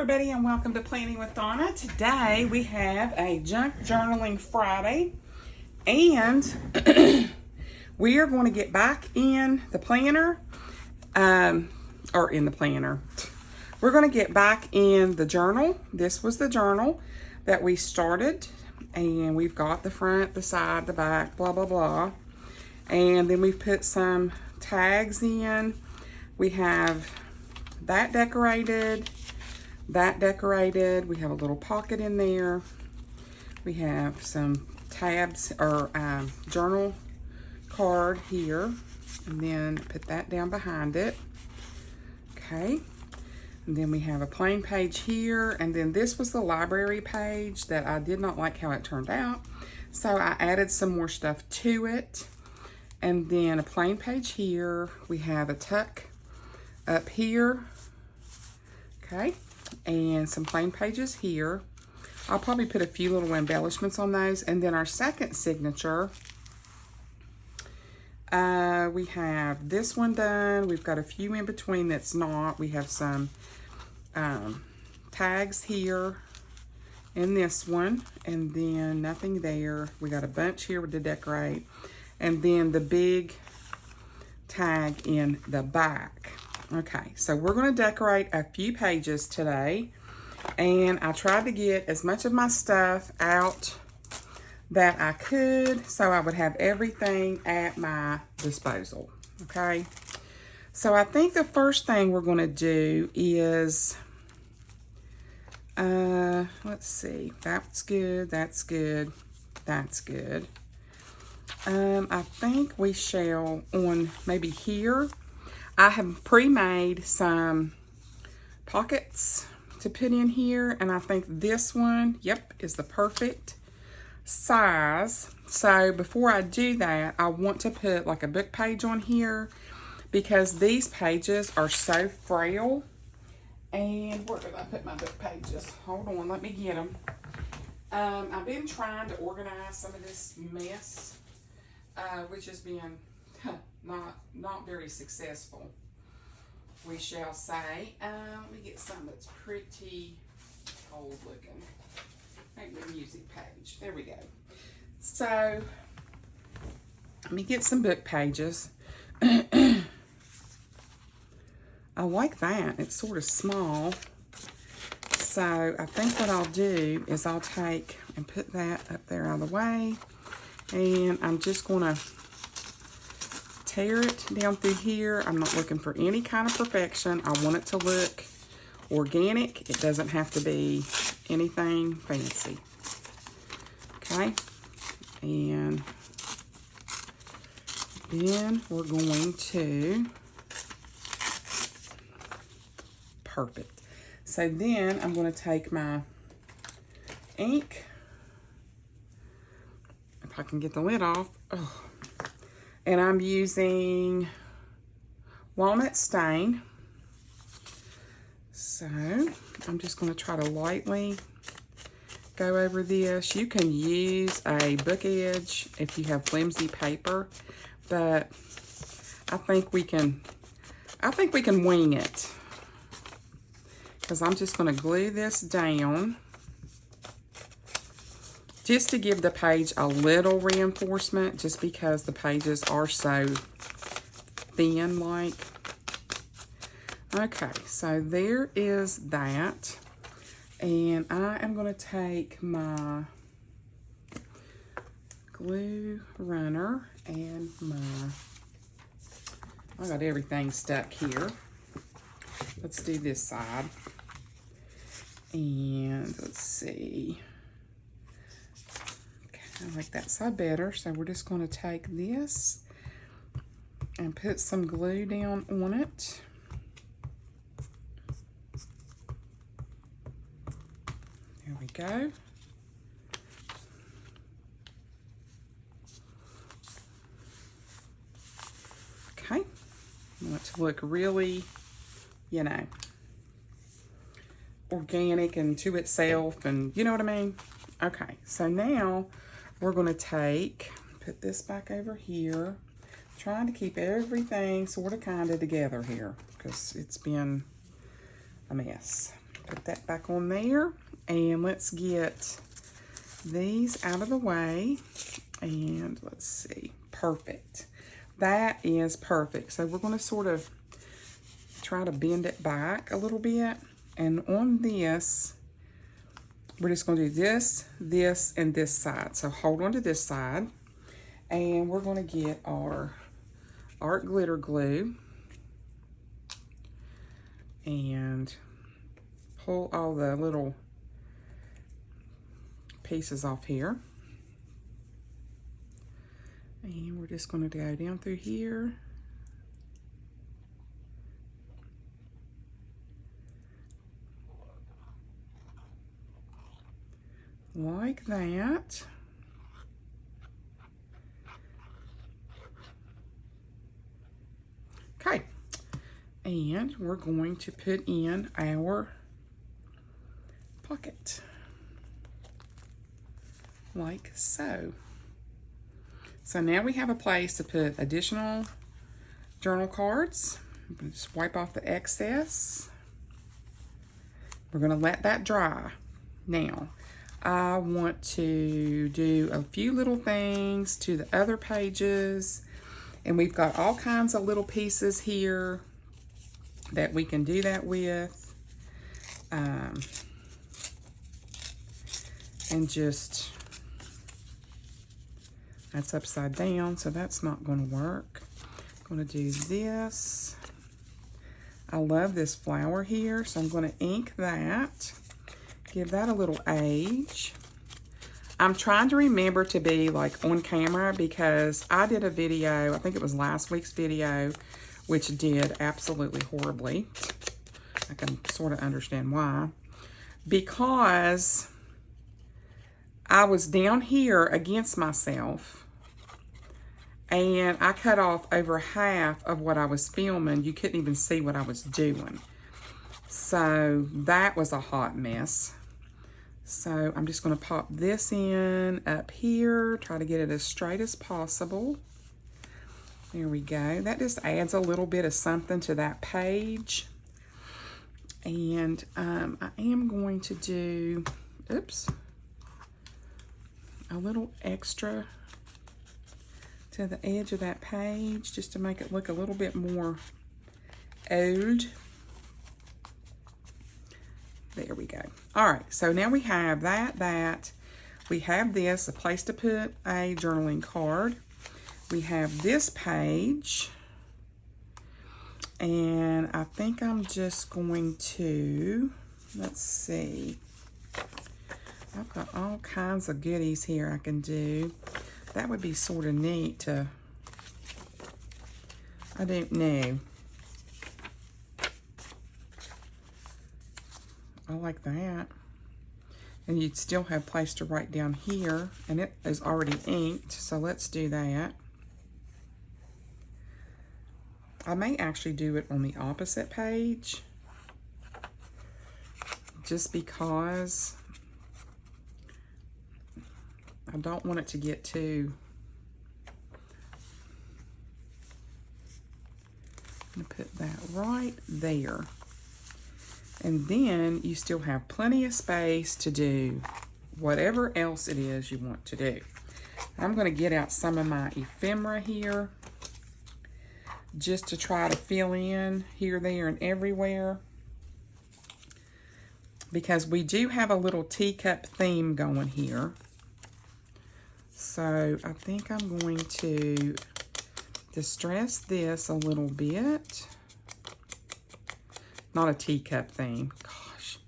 everybody, and welcome to Planning with Donna. Today we have a Junk Journaling Friday, and we are going to get back in the planner, or in the planner. We're going to get back in the journal. This was the journal that we started, and we've got the front, the side, the back, blah, blah, blah. And then we've put some tags in. We have that decorated. We have a little pocket in there. We have some tabs or journal card here, and then put that down behind it. Okay, and then we have a plain page here, and then this was the library page that I did not like how it turned out, so I added some more stuff to it. And then a plain page here. We have a tuck up here. Okay, and some plain pages here. I'll probably put a few little embellishments on those. And then our second signature, we have this one done. We've got a few in between that's not. We have some tags here in this one, and then nothing there. We got a bunch here to decorate, and then the big tag in the back. Okay, so we're going to decorate a few pages today, and I tried to get as much of my stuff out that I could so I would have everything at my disposal. Okay, so I think the first thing we're going to do is, let's see, that's good, that's good, that's good. I think we shall, on maybe here, I have pre-made some pockets to put in here, and I think this one, yep, is the perfect size. So before I do that, I want to put like a book page on here because these pages are so frail. And where did I put my book pages? Hold on, let me get them. I've been trying to organize some of this mess, which has been not very successful, we shall say. Let me get some that's pretty old looking. Maybe a music page. There we go. So let me get some book pages. I like that. It's sort of small. So I think what I'll do is I'll take and put that up there out of the way. And I'm just going to tear it down through here. I'm not looking for any kind of perfection. I want it to look organic. It doesn't have to be anything fancy. Okay. And then we're going to, perfect. So then I'm going to take my ink, if I can get the lid off. Oh. And I'm using walnut stain. So I'm just going to try to lightly go over this. You can use a book edge if you have flimsy paper, but I think we can wing it, because I'm just going to glue this down just to give the page a little reinforcement, just because the pages are so thin like. Okay, so there is that. And I am going to take my glue runner and I got everything stuck here. Let's do this side. And let's see. I like that side better, so we're just going to take this and put some glue down on it. There we go. Okay. I want it to look really, you know, organic and to itself, and you know what I mean? Okay, so now we're going to put this back over here, trying to keep everything sort of kind of together here because it's been a mess. Put that back on there. And let's get these out of the way. And let's see. Perfect. That is perfect. So we're going to sort of try to bend it back a little bit. And on this, we're just going to do this, this, and this side. So hold on to this side. And we're going to get our art glitter glue. And pull all the little pieces off here. And we're just going to go down through here. Like that. Okay. And we're going to put in our pocket. Like so. So now we have a place to put additional journal cards. Just wipe off the excess. We're going to let that dry. Now, I want to do a few little things to the other pages. And we've got all kinds of little pieces here that we can do that with. And just, that's upside down, so that's not going to work. I'm going to do this. I love this flower here, so I'm going to ink that. Give that a little age. I'm trying to remember to be like on camera because I did a video, I think it was last week's video, which did absolutely horribly. I can sort of understand why. Because I was down here against myself and I cut off over half of what I was filming. You couldn't even see what I was doing. So that was a hot mess. So I'm just going to pop this in up here, try to get it as straight as possible. There we go. That just adds a little bit of something to that page. And I am going to do, oops, a little extra to the edge of that page just to make it look a little bit more old. There we go. All right, so now we have that. We have this, a place to put a journaling card. We have this page. And I think I'm just going to, let's see. I've got all kinds of goodies here I can do. That would be sort of neat to, I don't know. I like that. And you'd still have place to write down here. And it is already inked, so let's do that. I may actually do it on the opposite page. Just because I don't want it to get too... I'm going to put that right there. And then you still have plenty of space to do whatever else it is you want to do. I'm going to get out some of my ephemera here just to try to fill in here, there, and everywhere. Because we do have a little teacup theme going here. So I think I'm going to distress this a little bit. Not a teacup theme. Gosh.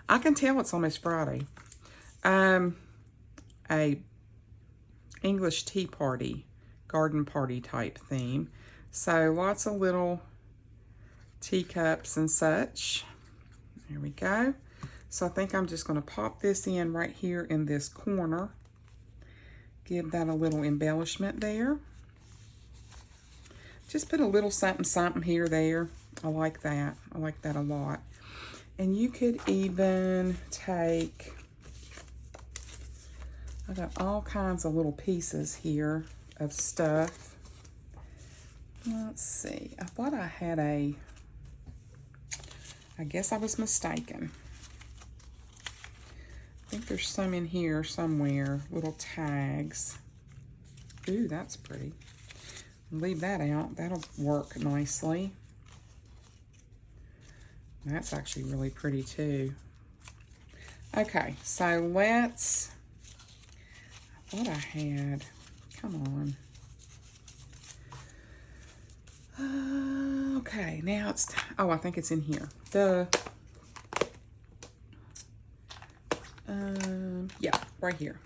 I can tell it's almost Friday. A English tea party, garden party type theme. So lots of little teacups and such. There we go. So I think I'm just going to pop this in right here in this corner. Give that a little embellishment there. Just put a little something, something here, there. I like that. I like that a lot. And you could even take, I got all kinds of little pieces here of stuff. Let's see. I thought I had a, I guess I was mistaken. think there's some in here somewhere, little tags. Ooh, that's pretty. Leave that out. That'll work nicely. That's actually really pretty too. Okay, so let's, I thought I had, come on. Okay, now it's, oh, I think it's in here. Yeah, right here.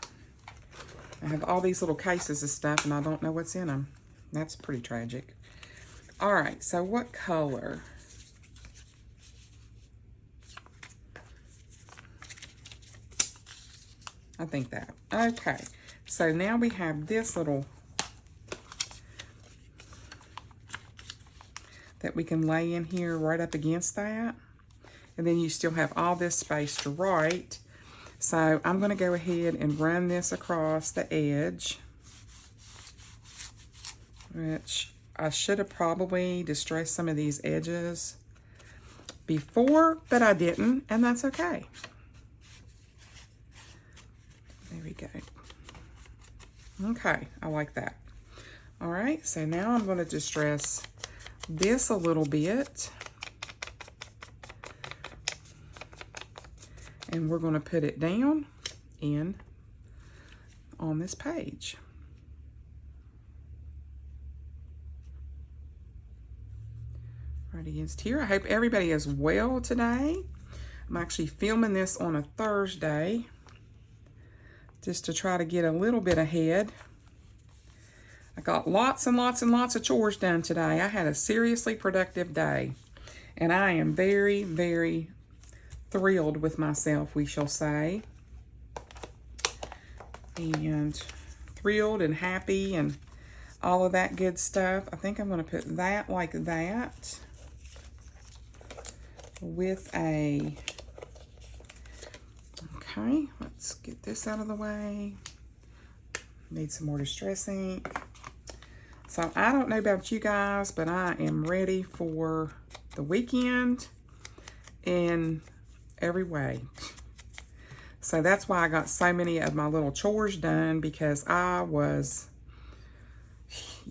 I have all these little cases of stuff and I don't know what's in them. That's pretty tragic. All right, so what color? I think that. Okay, so now we have this little that we can lay in here right up against that. And then you still have all this space to write. So I'm going to go ahead and run this across the edge, which I should have probably distressed some of these edges before, but I didn't, and that's okay. There we go. Okay, I like that. All right, so now I'm going to distress this a little bit. And we're going to put it down in on this page. Right against here. I hope everybody is well today. I'm actually filming this on a Thursday just to try to get a little bit ahead. I got lots and lots and lots of chores done today. I had a seriously productive day, and I am very, very thrilled with myself, we shall say. And thrilled and happy and all of that good stuff. I think I'm going to put that like that with a, okay, let's get this out of the way. Need some more distress ink. So I don't know about you guys, but I am ready for the weekend in every way. So that's why I got so many of my little chores done, because I was,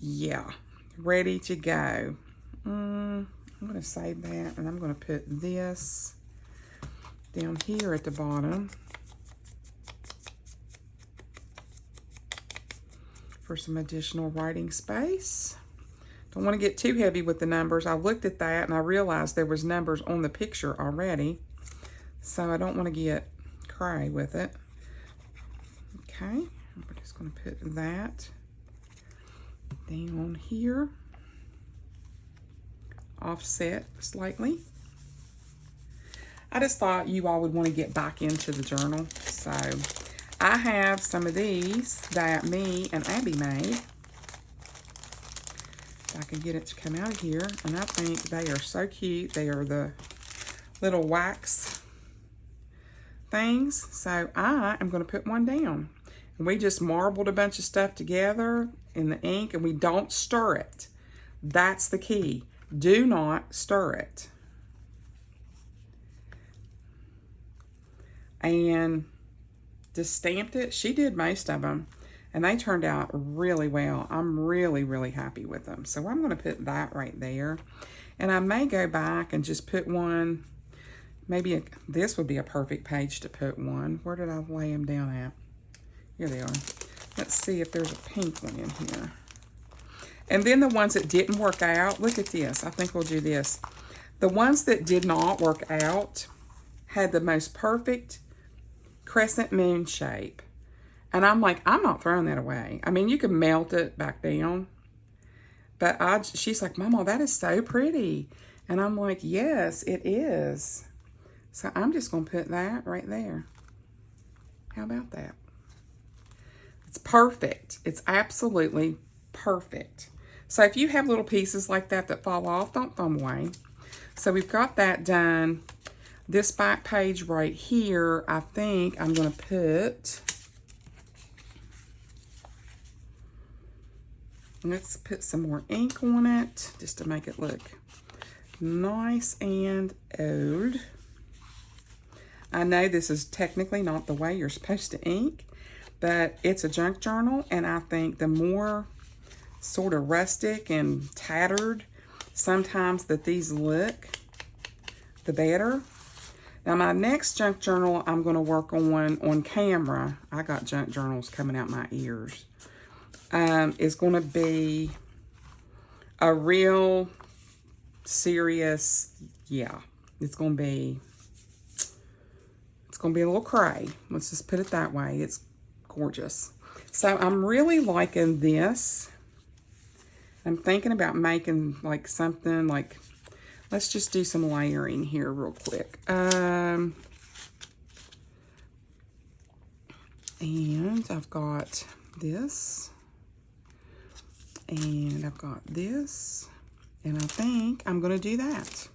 yeah, ready to go. I'm going to save that, and I'm going to put this down here at the bottom for some additional writing space. Don't want to get too heavy with the numbers. I looked at that and I realized there was numbers on the picture already, so I don't want to get cray with it. Okay, we're just going to put that down here, offset slightly. I just thought you all would want to get back into the journal, so I have some of these that me and Abby made. If I can get it to come out of here, and I think they are so cute. They are the little wax things, so I am going to put one down. And we just marbled a bunch of stuff together in the ink, and we don't stir it. That's the key. Do not stir it. And just stamped it. She did most of them, and they turned out really well. I'm really, really happy with them. So I'm going to put that right there. And I may go back and just put one, maybe this would be a perfect page to put one. Where did I lay them down at? Here they are. Let's see if there's a pink one in here. And then the ones that didn't work out, look at this. I think we'll do this. The ones that did not work out had the most perfect crescent moon shape. And I'm like, I'm not throwing that away. I mean, you can melt it back down. But she's like, Mama, that is so pretty. And I'm like, yes, it is. So I'm just going to put that right there. How about that? It's perfect. It's absolutely perfect. So if you have little pieces like that that fall off, don't throw them away. So we've got that done. This back page right here, I think I'm going to put, let's put some more ink on it just to make it look nice and old. I know this is technically not the way you're supposed to ink, but it's a junk journal, and I think the more sort of rustic and tattered sometimes that these look, the better. Now my next junk journal I'm going to work on camera, I got junk journals coming out my ears, is going to be a real serious, yeah, it's going to be a little cray. Let's just put it that way. It's gorgeous. So I'm really liking this. I'm thinking about making like something like, let's just do some layering here real quick. And I've got this, and I've got this, and I think I'm going to do that.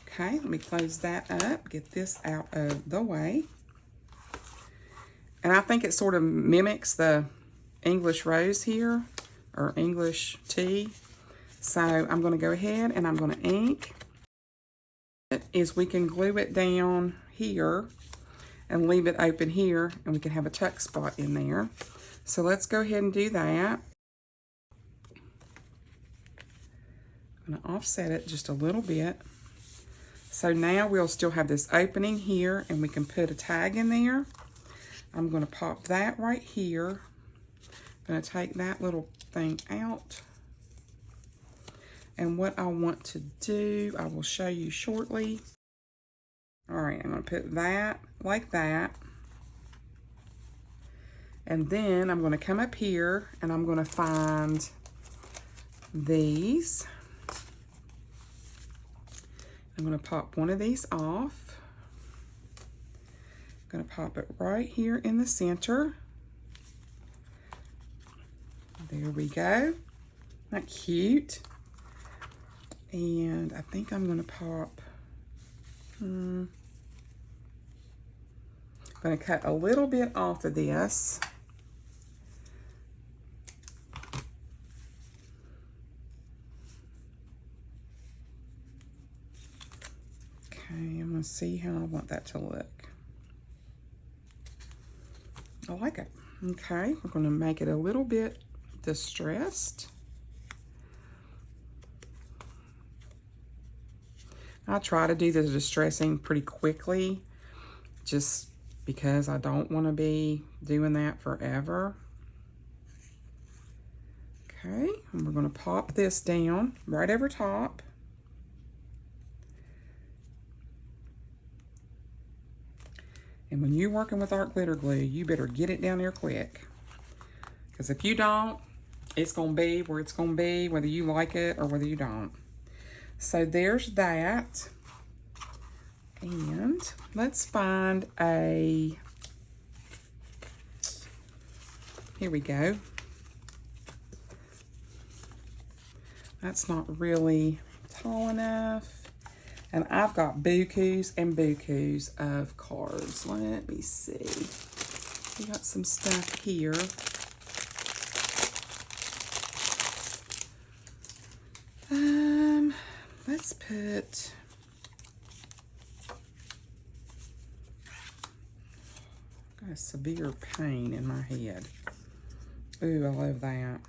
Okay, let me close that up, get this out of the way. And I think it sort of mimics the English rose here, or English tea. So I'm going to go ahead and I'm going to ink. Is we can glue it down here and leave it open here, and we can have a tuck spot in there. So let's go ahead and do that. I'm going to offset it just a little bit. So now we'll still have this opening here, and we can put a tag in there. I'm going to pop that right here. I'm going to take that little thing out. And what I want to do, I will show you shortly. All right, I'm going to put that like that. And then I'm going to come up here, and I'm going to find these. I'm going to pop one of these off. I'm going to pop it right here in the center. There we go. Isn't that cute? And I think I'm going to pop, I'm going to cut a little bit off of this. Okay, I'm going to see how I want that to look. I like it. Okay, we're going to make it a little bit distressed. I try to do the distressing pretty quickly, just because I don't want to be doing that forever. Okay, and we're going to pop this down right over top. And when you're working with art glitter glue, you better get it down there quick. Because if you don't, it's going to be where it's going to be, whether you like it or whether you don't. So there's that. And let's find a, here we go. That's not really tall enough. And I've got bukus and bukus of cards. Let me see. We got some stuff here. Let's put, got a severe pain in my head. Ooh, I love that.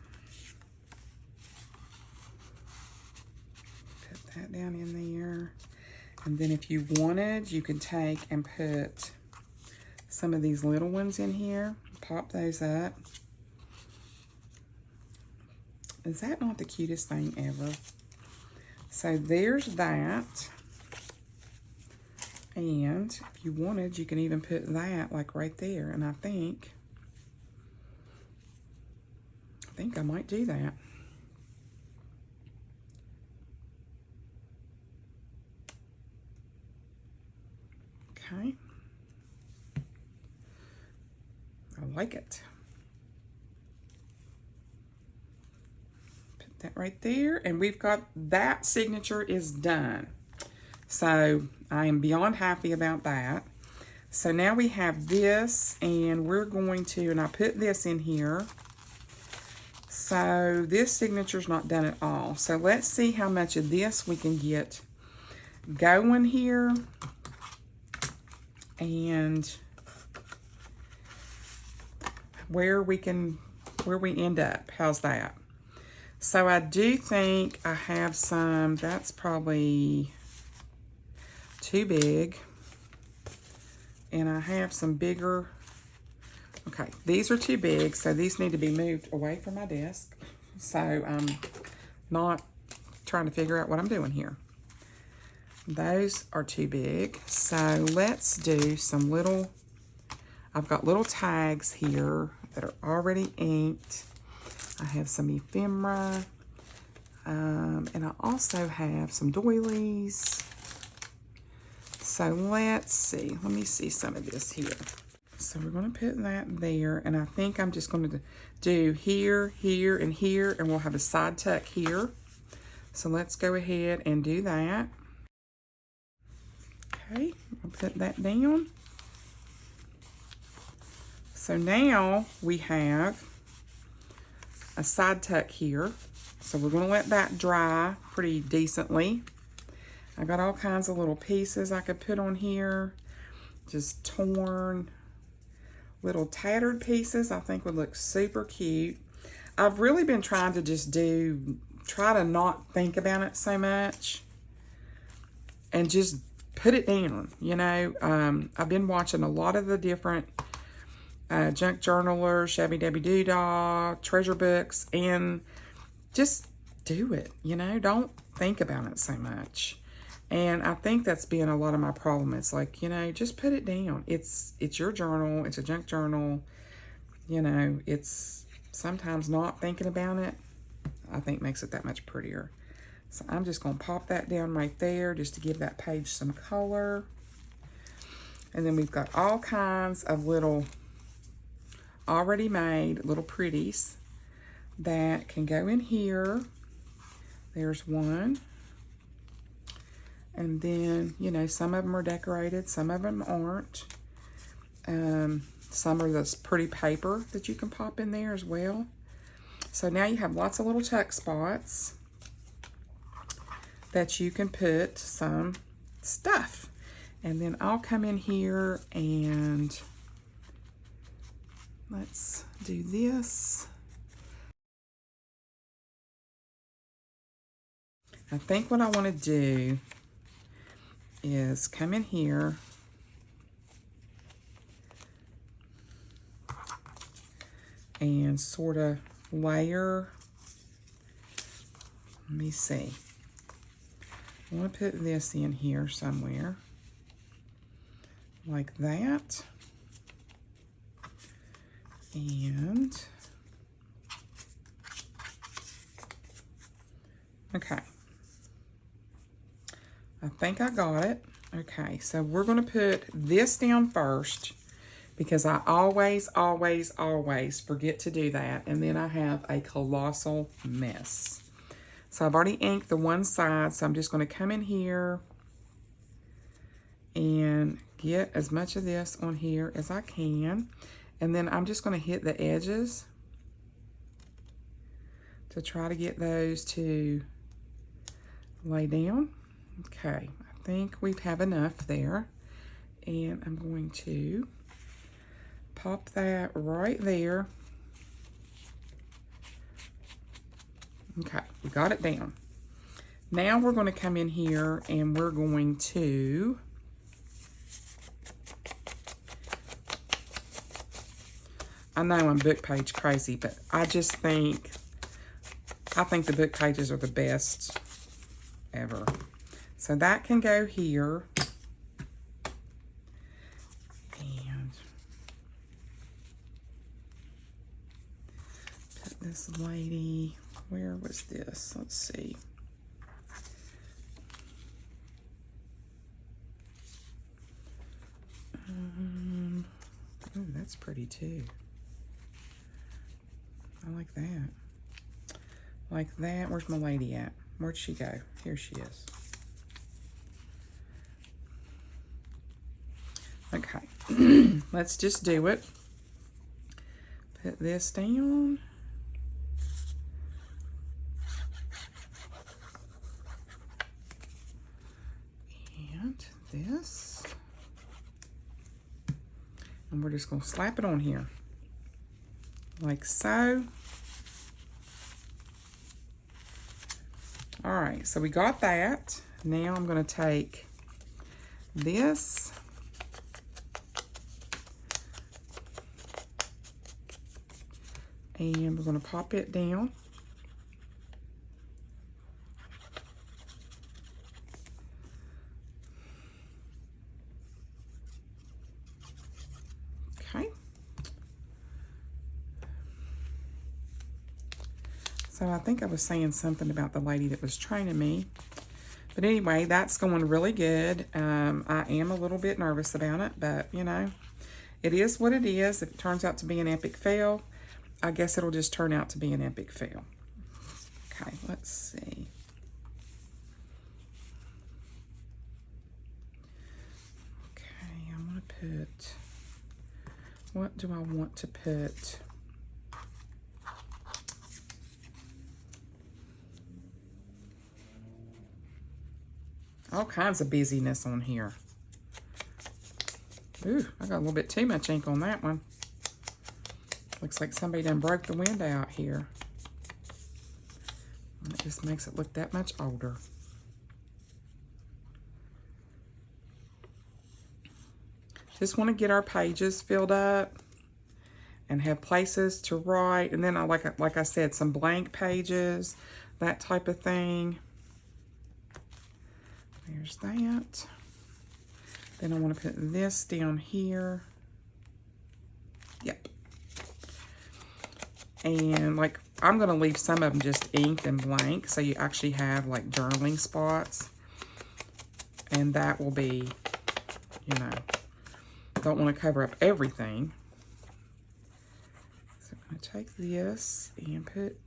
Put that down in there. And then if you wanted, you could take and put some of these little ones in here. Pop those up. Is that not the cutest thing ever? So there's that. And if you wanted, you can even put that like right there. And I think I might do that. Okay. I like it. Put that right there, and we've got that signature is done. So I am beyond happy about that. So now we have this, and we're going to, and I put this in here. So this signature's not done at all. So let's see how much of this we can get going here. and where we end up. How's that? So I do think I have some, that's probably too big. And I have some bigger, okay, these are too big, so these need to be moved away from my desk. So I'm not trying to figure out what I'm doing here. Those are too big. So let's do some little, I've got little tags here that are already inked. I have some ephemera, and I also have some doilies. So let's see, let me see some of this here. So we're going to put that there, and I think I'm just going to do here, here, and here, and we'll have a side tuck here. So let's go ahead and do that. Okay, I'll put that down. So now we have a side tuck here. So we're going to let that dry pretty decently. I got all kinds of little pieces I could put on here. Just torn, little tattered pieces I think would look super cute. I've really been trying to just try to not think about it so much and just put it down, you know. I've been watching a lot of the different junk journalers, Shabby Dabby Doodah, treasure books, and just do it, you know. Don't think about it so much. And I think that's been a lot of my problem. It's like, you know, just put it down. It's your journal. It's a junk journal. You know, it's sometimes not thinking about it, I think makes it that much prettier. So I'm just going to pop that down right there just to give that page some color. And then we've got all kinds of little already made little pretties that can go in here. There's one. And then, you know, some of them are decorated, some of them aren't. Some are this pretty paper that you can pop in there as well. So now you have lots of little tuck spots that you can put some stuff. And then I'll come in here and let's do this. I think what I want to do is come in here and sort of layer. Let me see. I want to put this in here somewhere like that. And okay. I think I got it. Okay, so we're going to put this down first because I always forget to do that. And then I have a colossal mess. So I've already inked the one side, so I'm just going to come in here and get as much of this on here as I can. And then I'm just going to hit the edges to try to get those to lay down. Okay, I think we have enough there. And I'm going to pop that right there. Okay, we got it down. Now we're going to come in here and we're going to I know I'm book page crazy, but I think the book pages are the best ever. So that can go here. And put this lady, where was this? Let's see. Oh, that's pretty too. I like that. Like that. Where's my lady at? Where'd she go? Here she is. Okay. Let's just do it. Put this down. And this. And we're just going to slap it on here. Like so. All right, so we got that. Now I'm going to take this. And we're going to pop it down. Okay. So I think I was saying something about the lady that was training me. But anyway, that's going really good. I am a little bit nervous about it, but you know, it is what it is. If it turns out to be an epic fail, I guess it'll just turn out to be an epic fail. Okay, let's see. Okay, I'm going to put, what do I want to put? All kinds of busyness on here. Ooh, I got a little bit too much ink on that one. Looks like somebody done broke the window out here. And it just makes it look that much older. Just want to get our pages filled up and have places to write. And then, like I said, some blank pages, that type of thing. There's that. Then I want to put this down here. Yep. And like, I'm going to leave some of them just inked and blank, so you actually have like journaling spots. And that will be, you know, don't want to cover up everything. So I'm going to take this and put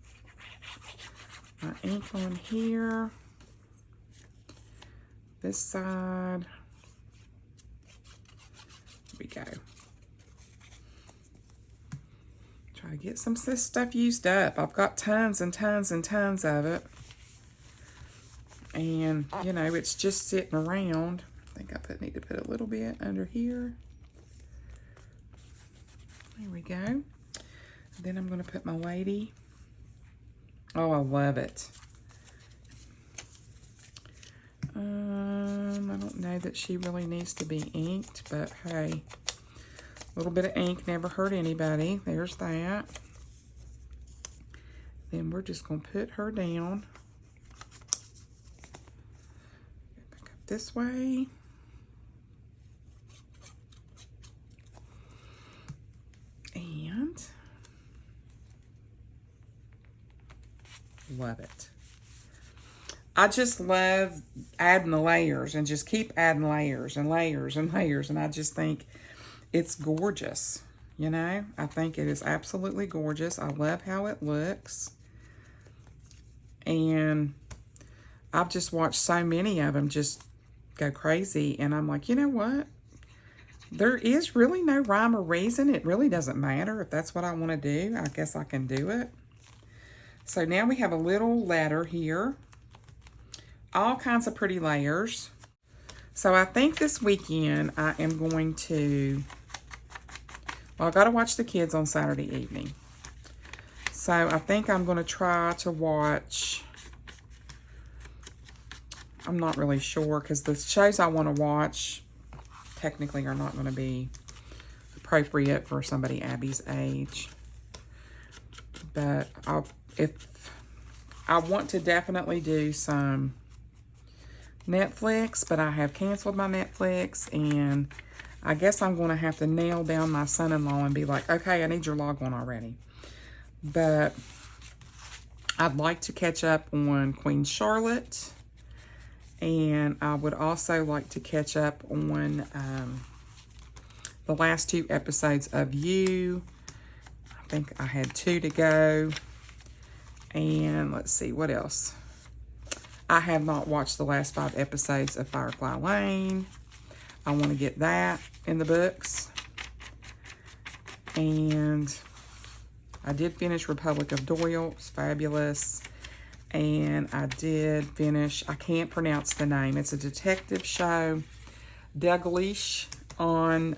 my ink on here. This side. Here we go. Try to get some of this stuff used up. I've got tons and tons and tons of it. And, you know, it's just sitting around. I think I need to put a little bit under here. There we go. Then I'm going to put my lady. Oh, I love it. I don't know that she really needs to be inked, but hey, a little bit of ink never hurt anybody. There's that. Then we're just going to put her down. Back up this way. And love it. I just love adding the layers and just keep adding layers and layers and layers. And I just think it's gorgeous. You know, I think it is absolutely gorgeous. I love how it looks. And I've just watched so many of them just go crazy. And I'm like, you know what? There is really no rhyme or reason. It really doesn't matter. If that's what I want to do, I guess I can do it. So now we have a little letter here. All kinds of pretty layers. So I think this weekend I am going to, well, I got to watch the kids on Saturday evening. So I think I'm going to try to watch, I'm not really sure because the shows I want to watch technically are not going to be appropriate for somebody Abby's age. But if I want to definitely do some Netflix, but I have canceled my Netflix, and I guess I'm going to have to nail down my son-in-law and be like, okay, I need your log on already. But I'd like to catch up on Queen Charlotte, and I would also like to catch up on the last 2 episodes of You. I think I had 2 to go. And let's see, what else? I have not watched the last 5 episodes of Firefly Lane. I want to get that in the books. And I did finish Republic of Doyle. It's fabulous. And I did finish, I can't pronounce the name. It's a detective show. Dalglish. on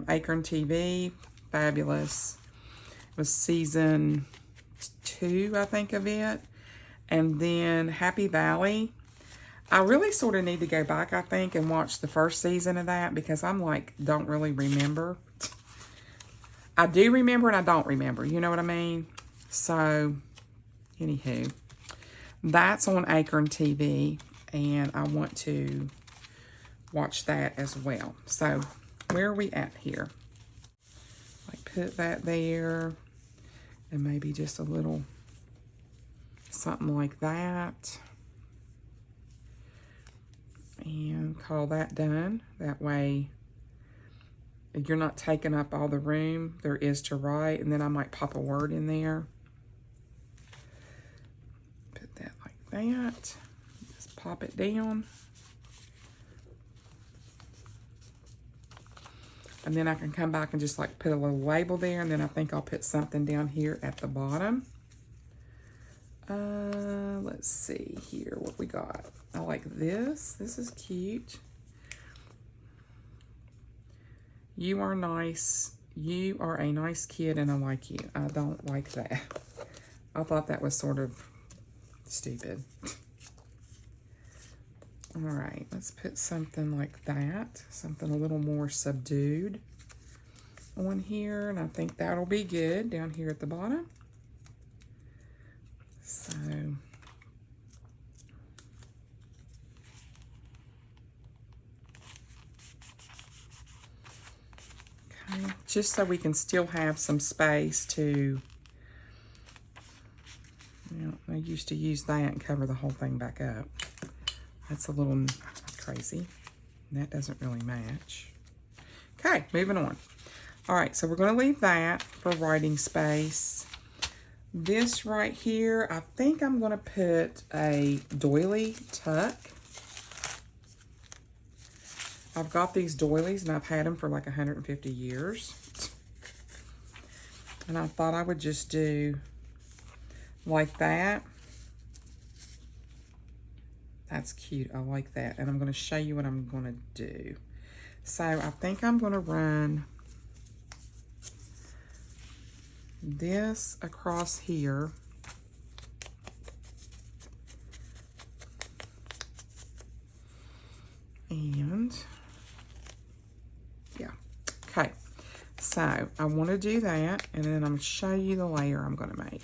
Acorn TV. Fabulous. It was season 2, I think, of it. And then Happy Valley. I really sort of need to go back, I think, and watch the first season of that because I'm like, don't really remember. I do remember and I don't remember. You know what I mean? So, anywho, that's on Acorn TV, and I want to watch that as well. So, where are we at here? Like, put that there, and maybe just a little something like that. And call that done. That way, you're not taking up all the room there is to write, and then I might pop a word in there. Put that like that. Just pop it down. And then I can come back and just like put a little label there, and then I think I'll put something down here at the bottom. Let's see here what we got. I like this. This is cute. You are nice. You are a nice kid and I like you. I don't like that. I thought that was sort of stupid. All right, let's put something like that. Something a little more subdued on here. And I think that'll be good down here at the bottom. So, okay, just so we can still have some space to, you know, I used to use that and cover the whole thing back up. That's a little crazy. That doesn't really match. Okay, moving on. All right, so we're going to leave that for writing space. This right here, I think I'm going to put a doily tuck. I've got these doilies and I've had them for like 150 years. And I thought I would just do like that. That's cute. I like that. And I'm going to show you what I'm going to do. So I think I'm going to run this across here. And yeah. Okay. So I want to do that, and then I'm going to show you the layer I'm going to make.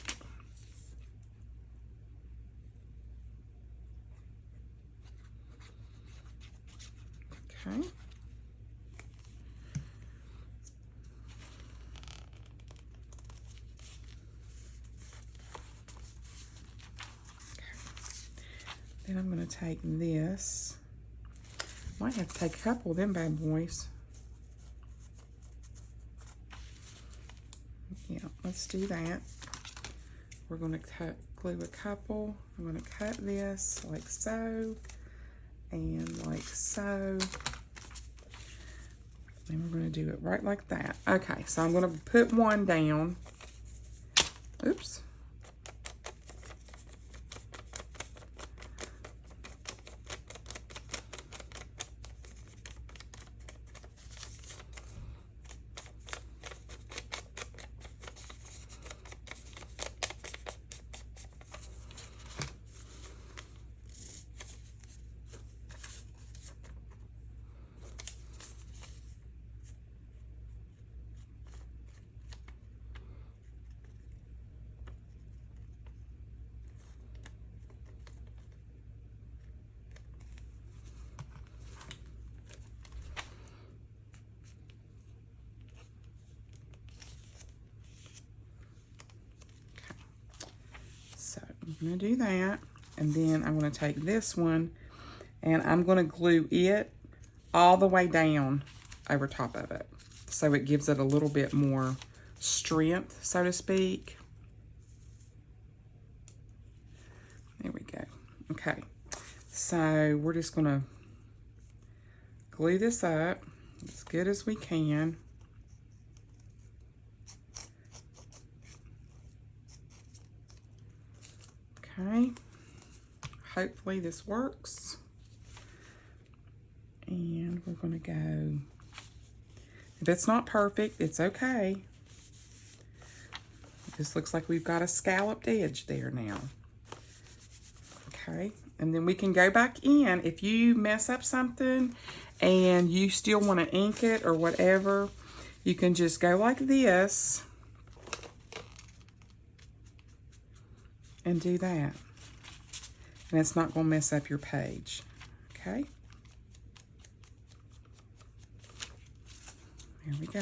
Okay. Then I'm going to take this. Might have to take a couple of them bad boys. Yeah, let's do that. We're going to glue a couple. I'm going to cut this like so and like so. And we're going to do it right like that. Okay, so I'm going to put one down. Oops. So I'm going to do that, and then I'm going to take this one, and I'm going to glue it all the way down over top of it, so it gives it a little bit more strength, so to speak. There we go. Okay, so we're just going to glue this up as good as we can. Okay, hopefully this works. And we're going to go If it's not perfect, it's okay. This looks like we've got a scalloped edge there now. Okay, and then we can go back in. If you mess up something and you still want to ink it or whatever, you can just go like this and do that. And it's not going to mess up your page. Okay, there we go.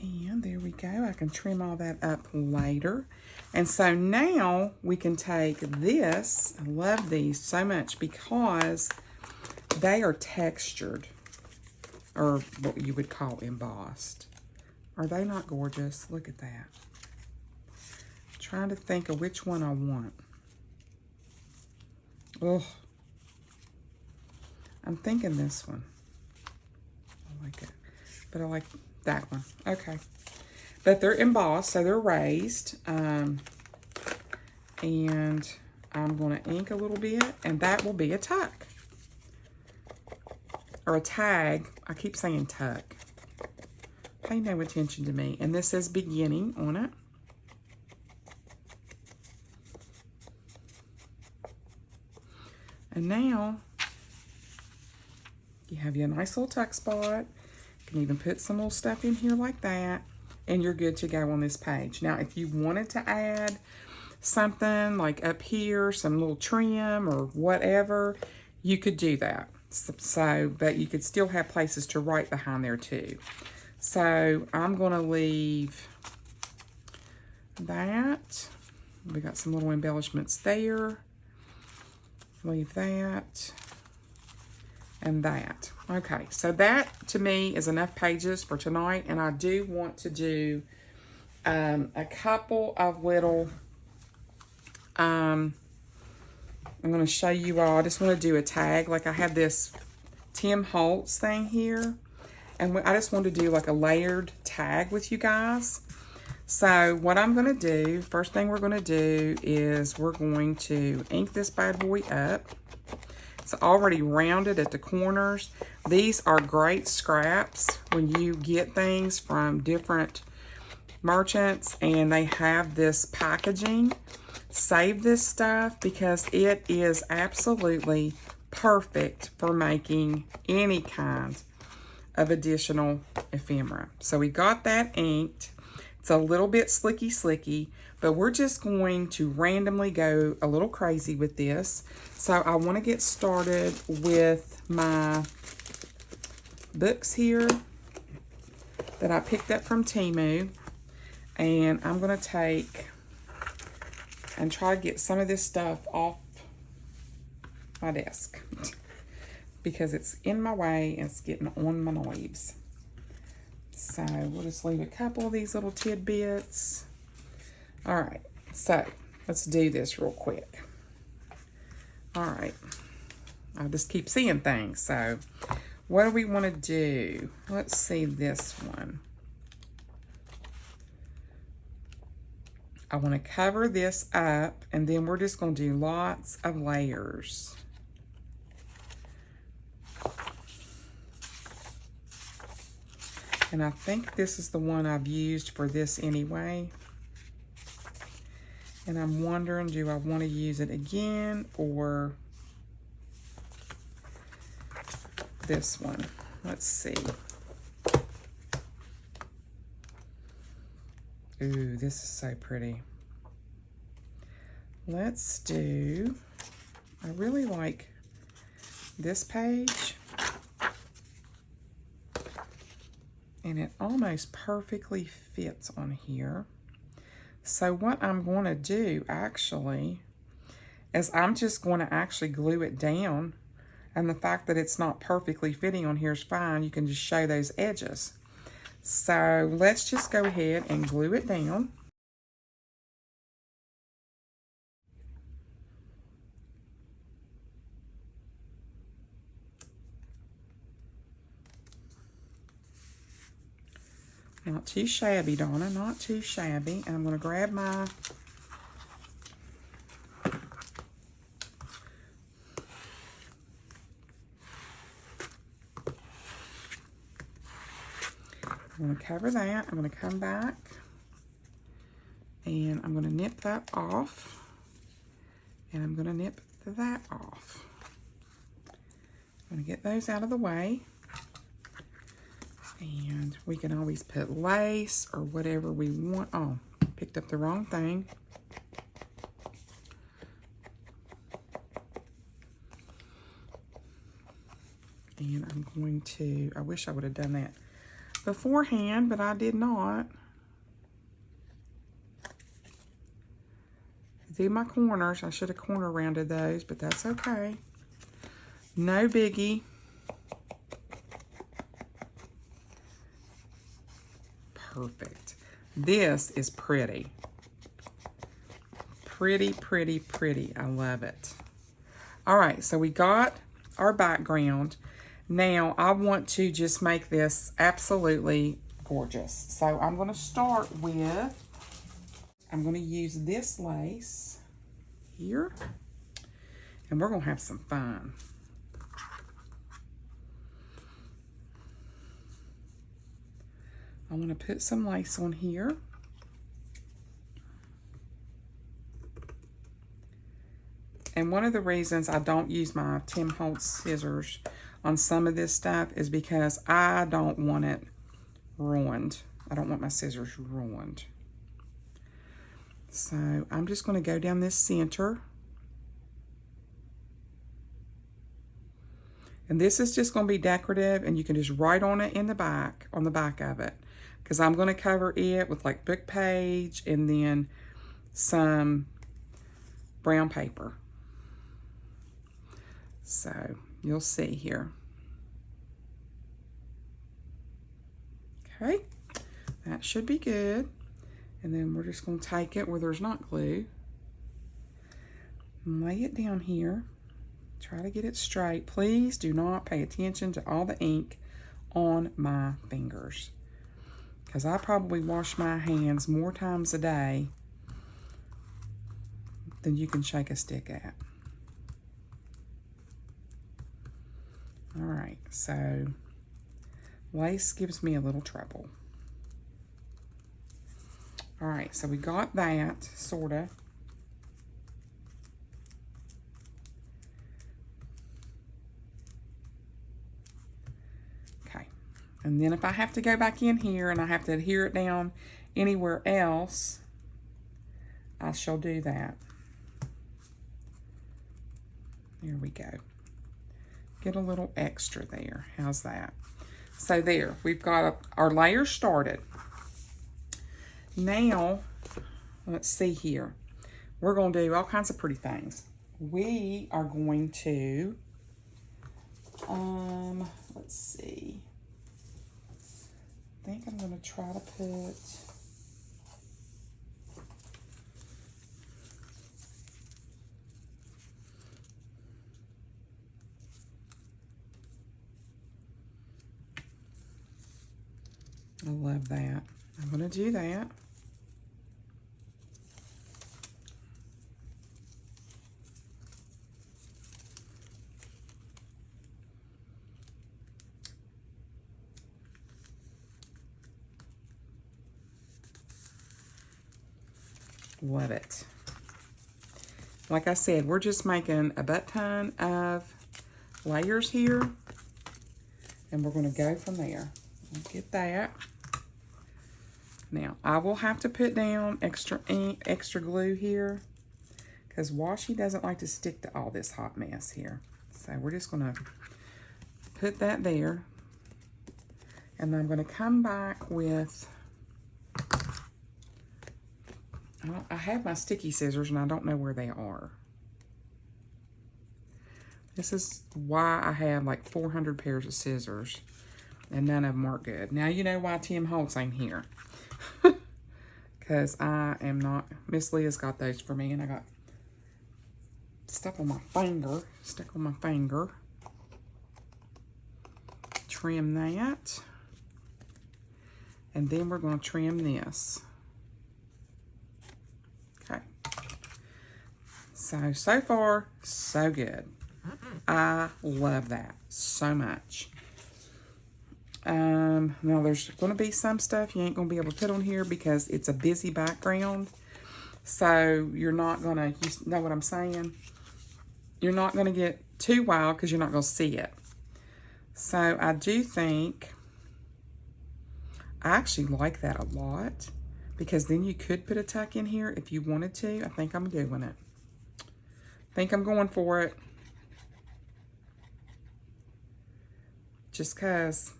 And there we go. I can trim all that up later. And so now we can take this. I love these so much because they are textured, or what you would call embossed. Are they not gorgeous? Look at that. I'm trying to think of which one I want. Oh, I'm thinking this one. I like it, but I like that one. Okay, but they're embossed, so they're raised. And I'm going to ink a little bit, and that will be a tuck or a tag. I keep saying tuck. Pay no attention to me. And this says beginning on it. And now you have your nice little tuck spot. You can even put some little stuff in here like that, and you're good to go on this page. Now, if you wanted to add something like up here, some little trim or whatever, you could do that. So, but you could still have places to write behind there too. So I'm going to leave that. We got some little embellishments there. Leave that. And that. Okay, so that to me is enough pages for tonight, and I do want to do a couple of little, I'm going to show you all. I just want to do a tag. Like I have this Tim Holtz thing here, and I just want to do like a layered tag with you guys. So what I'm going to do, first thing we're going to do is we're going to ink this bad boy up. It's already rounded at the corners. These are great scraps when you get things from different merchants and they have this packaging. Save this stuff because it is absolutely perfect for making any kind of additional ephemera. So we got that inked. It's a little bit slicky, but we're just going to randomly go a little crazy with this. So I want to get started with my books here that I picked up from Temu. And I'm going to take and try to get some of this stuff off my desk because it's in my way and it's getting on my nerves. So we'll just leave a couple of these little tidbits. All right, so let's do this real quick. All right, I just keep seeing things. So what do we want to do? Let's see this one. I want to cover this up, and then we're just going to do lots of layers. And I think this is the one I've used for this anyway. And I'm wondering, do I want to use it again or this one? Let's see. Ooh, this is so pretty. Let's do, I really like this page. And it almost perfectly fits on here. So what I'm going to do actually is I'm just going to actually glue it down. And the fact that it's not perfectly fitting on here is fine. You can just show those edges. So let's just go ahead and glue it down. Not too shabby, Donna, not too shabby. And I'm going to grab my I'm going to cover that. I'm going to come back and I'm going to nip that off. And I'm going to nip that off. I'm going to get those out of the way. And we can always put lace or whatever we want. Oh, picked up the wrong thing. And I'm going to, I wish I would have done that beforehand, but I did not. Do my corners. I should have corner rounded those, but that's okay. No biggie. Perfect. This is pretty. Pretty, pretty, pretty. I love it. All right, so we got our background. Now, I want to just make this absolutely gorgeous. So I'm going to start with, I'm going to use this lace here, and we're going to have some fun. I want to put some lace on here. And one of the reasons I don't use my Tim Holtz scissors on some of this stuff is because I don't want it ruined. I don't want my scissors ruined. So I'm just going to go down this center. And this is just going to be decorative, and you can just write on it in the back, on the back of it. Because I'm going to cover it with like book page and then some brown paper. So you'll see here. Okay, that should be good. And then we're just going to take it where there's not glue and lay it down here. Try to get it straight. Please do not pay attention to all the ink on my fingers, because I probably wash my hands more times a day than you can shake a stick at. All right, so lace gives me a little trouble. All right, so we got that, sorta. Okay, and then if I have to go back in here and I have to adhere it down anywhere else, I shall do that. There we go. Get a little extra there. How's that? So there, we've got our layer started. Now, let's see here. We're going to do all kinds of pretty things. We are going to, let's see. I think I'm going to try to put, I love that. I'm going to do that. Love it. Like I said, we're just making a butt ton of layers here, and we're going to go from there. Get that. Now, I will have to put down extra ink, extra glue here, because Washi doesn't like to stick to all this hot mess here. So we're just going to put that there, and I'm going to come back with, I have my sticky scissors and I don't know where they are. This is why I have like 400 pairs of scissors and none of them are good. Now you know why Tim Holtz ain't here. Because I am not, Miss Leah's got those for me and I got stuck on my finger. Trim that. And then we're going to trim this. Okay. So far, so good. I love that so much. Now there's going to be some stuff you ain't going to be able to put on here because it's a busy background. So you're not going to, you know what I'm saying? You're not going to get too wild because you're not going to see it. So I do think, I actually like that a lot because then you could put a tuck in here if you wanted to. I think I'm doing it. I think I'm going for it. Just because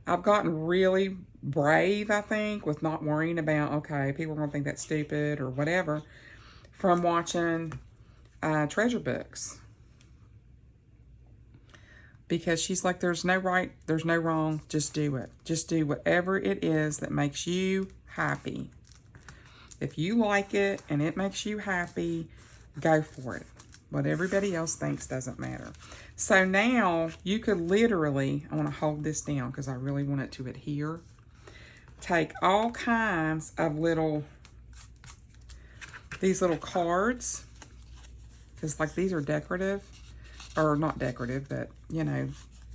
I've gotten really brave, I think, with not worrying about, okay, people are going to think that's stupid or whatever from watching treasure books. Because she's like, there's no right, there's no wrong, just do it. Just do whatever it is that makes you happy. If you like it and it makes you happy, go for it. What everybody else thinks doesn't matter. So now you could literally, I want to hold this down because I really want it to adhere. Take all kinds of these little cards. Because like these are decorative. Or not decorative, but you know,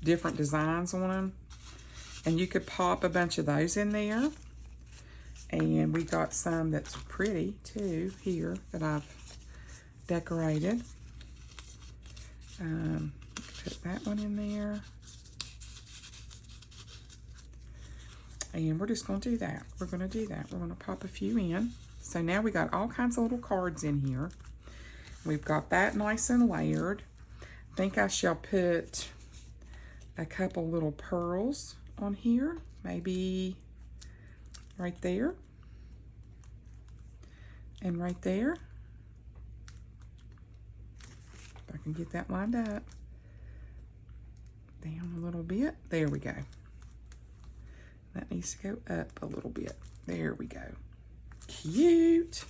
different designs on them. And you could pop a bunch of those in there. And we got some that's pretty too here that I've decorated. Put that one in there. And we're just going to do that. We're going to do that. We're going to pop a few in. So now we got all kinds of little cards in here. We've got that nice and layered. I think I shall put a couple little pearls on here. Maybe right there. And right there. If I can get that lined up. Down a little bit. There we go. That needs to go up a little bit. There we go. Cute.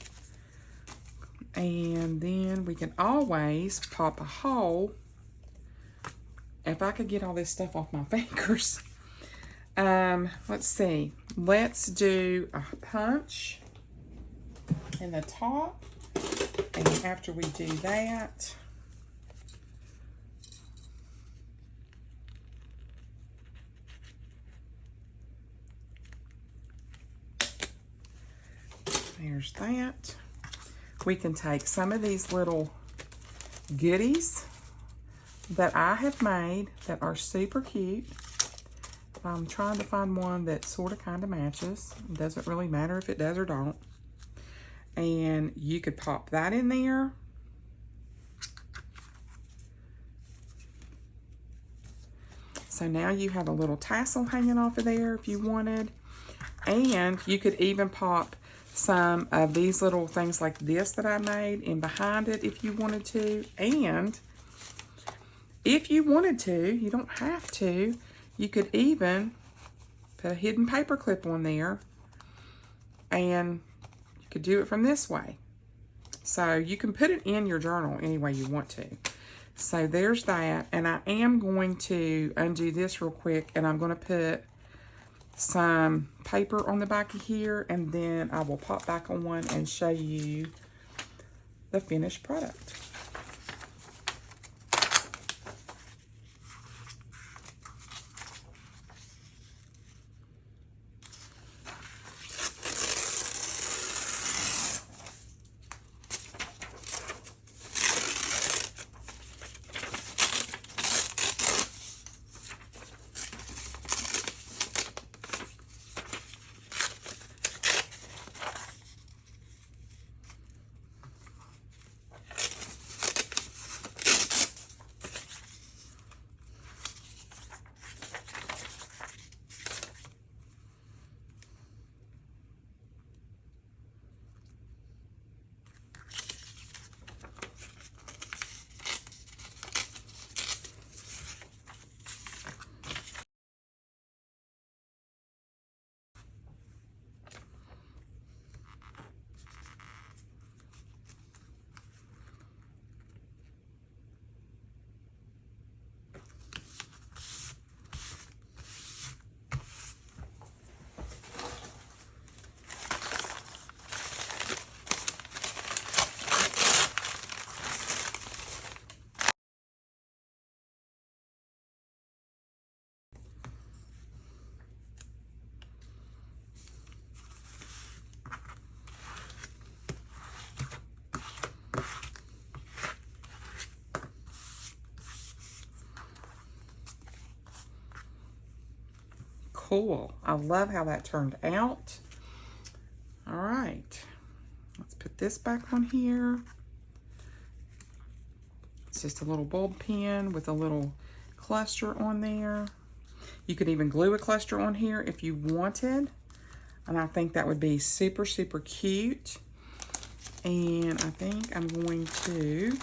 And then we can always pop a hole. If I could get all this stuff off my fingers. Let's see. Let's do a punch in the top. And after we do that, there's that. We can take some of these little goodies that I have made that are super cute. I'm trying to find one that sort of kind of matches. It doesn't really matter if it does or don't. And you could pop that in there. So now you have a little tassel hanging off of there if you wanted. And you could even pop some of these little things like this that I made in behind it if you wanted to. And if you wanted to, you don't have to, you could even put a hidden paper clip on there and you could do it from this way. So you can put it in your journal any way you want to. So there's that. And I am going to undo this real quick and I'm going to put some paper on the back of here and then I will pop back on one and show you the finished product. cool. I love how that turned out. All right. Let's put this back on here. It's just a little bulb pin with a little cluster on there. You could even glue a cluster on here if you wanted. And I think that would be super, super cute. And I think I'm going to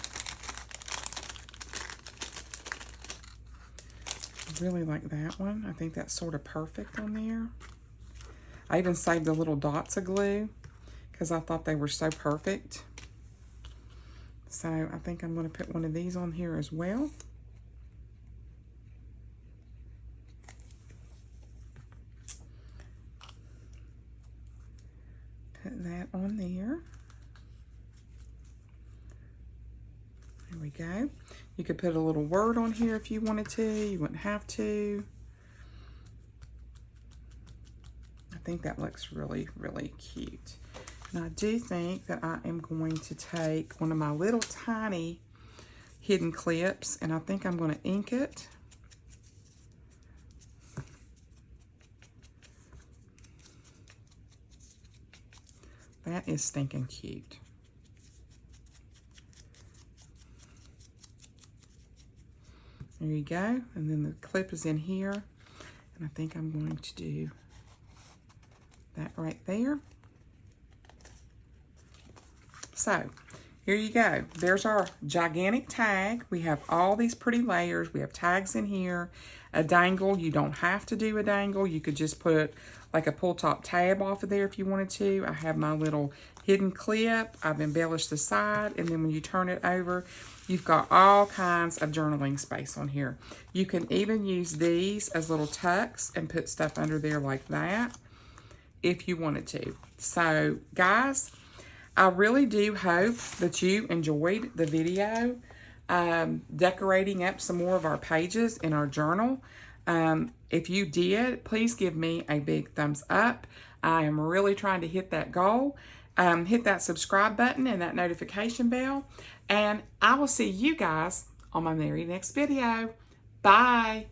really like that one. I think that's sort of perfect on there. I even saved the little dots of glue because I thought they were so perfect. So I think I'm going to put one of these on here as well. Put that on there. There we go. You could put a little word on here if you wanted to. You wouldn't have to. I think that looks really, really cute. And I do think that I am going to take one of my little tiny hidden clips, and I think I'm going to ink it. That is stinking cute. There you go. And then the clip is in here. And I think I'm going to do that right there. So, here you go. There's our gigantic tag. We have all these pretty layers. We have tags in here. A dangle. You don't have to do a dangle. You could just put like a pull top tab off of there if you wanted to. I have my little hidden clip. I've embellished the side. And then when you turn it over, you've got all kinds of journaling space on here. You can even use these as little tucks and put stuff under there like that if you wanted to. So, guys, I really do hope that you enjoyed the video decorating up some more of our pages in our journal. If you did, please give me a big thumbs up. I am really trying to hit that goal. Hit that subscribe button and that notification bell. And I will see you guys on my very next video. Bye.